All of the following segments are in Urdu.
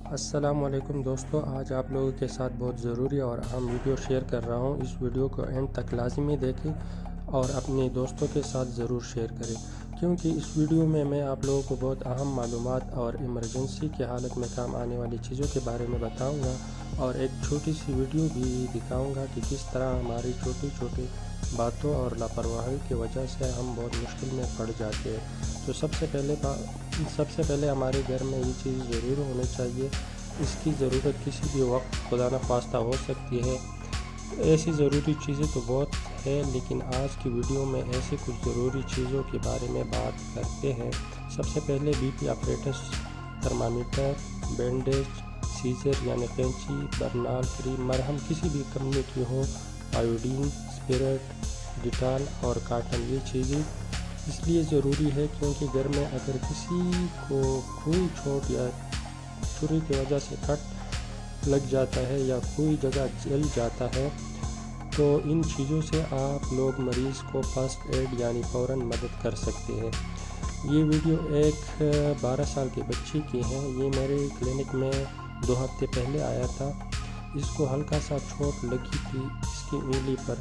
السلام علیکم دوستو، آج آپ لوگوں کے ساتھ بہت ضروری اور اہم ویڈیو شیئر کر رہا ہوں۔ اس ویڈیو کو اینڈ تک لازمی دیکھیں اور اپنے دوستوں کے ساتھ ضرور شیئر کریں، کیونکہ اس ویڈیو میں آپ لوگوں کو بہت اہم معلومات اور ایمرجنسی کی حالت میں کام آنے والی چیزوں کے بارے میں بتاؤں گا، اور ایک چھوٹی سی ویڈیو بھی دکھاؤں گا کہ کس طرح ہماری چھوٹی چھوٹی باتوں اور لاپرواہی کی وجہ سے ہم بہت مشکل میں پڑ جاتے ہیں۔ تو سب سے پہلے ہمارے گھر میں یہ چیز ضرور ہونی چاہیے۔ اس کی ضرورت کسی بھی وقت خدا نخواستہ ہو سکتی ہے۔ ایسی ضروری چیزیں تو بہت ہے، لیکن آج کی ویڈیو میں ایسی کچھ ضروری چیزوں کے بارے میں بات کرتے ہیں۔ سب سے پہلے B P apparatus, thermometer, bandage, scissor یعنی قینچی، برنال فری مرہم کسی بھی کمپنی کی ہو، آیوڈین، اسپرٹ، ڈیٹال اور کاٹن۔ یہ چیزیں اس لیے ضروری ہے کیونکہ گھر میں اگر کسی کو کوئی چوٹ یا چھری کی وجہ سے کٹ لگ جاتا ہے یا کوئی جگہ جل جاتا ہے تو ان چیزوں سے آپ لوگ مریض کو فرسٹ ایڈ یعنی فوراً مدد کر سکتے ہیں۔ یہ ویڈیو ایک 12 سال کے بچی کی ہے۔ یہ میرے کلینک میں 2 ہفتے پہلے آیا تھا۔ اس کو ہلکا سا چوٹ لگی تھی اس کی انگلی پر،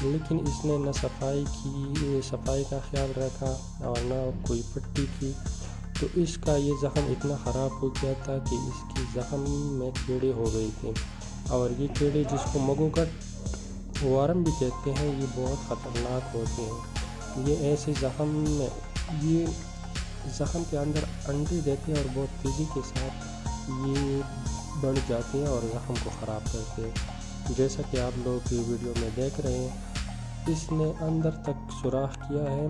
لیکن اس نے نہ صفائی کا خیال رکھا اور نہ کوئی پٹی کی، تو اس کا یہ زخم اتنا خراب ہو گیا تھا کہ اس کی زخم میں کیڑے ہو گئے تھے، اور یہ کیڑے جس کو مگوگٹ وارم بھی کہتے ہیں، یہ بہت خطرناک ہوتے ہیں۔ یہ زخم کے اندر انڈے دیتے ہیں اور بہت تیزی کے ساتھ یہ بڑھ جاتے ہیں اور زخم کو خراب کرتے ہیں۔ جیسا کہ آپ لوگ یہ ویڈیو میں دیکھ رہے ہیں، اس نے اندر تک سوراخ کیا ہے۔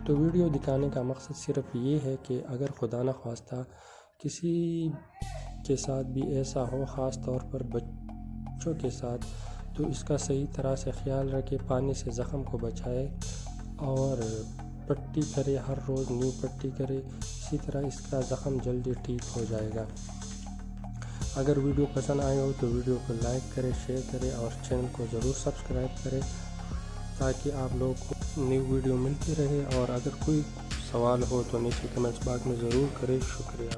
تو ویڈیو دکھانے کا مقصد صرف یہ ہے کہ اگر خدا نخواستہ کسی کے ساتھ بھی ایسا ہو، خاص طور پر بچوں کے ساتھ، تو اس کا صحیح طرح سے خیال رکھے، پانی سے زخم کو بچائے اور پٹی کرے، ہر روز نیو پٹی کرے، اسی طرح اس کا زخم جلدی ٹھیک ہو جائے گا۔ اگر ویڈیو پسند آئے ہو تو ویڈیو کو لائک کرے، شیئر کرے اور چینل کو ضرور سبسکرائب کرے تاکہ آپ لوگ کو نیو ویڈیو ملتی رہے، اور اگر کوئی سوال ہو تو نیچے کمنٹس باکس میں ضرور کرے۔ شکریہ۔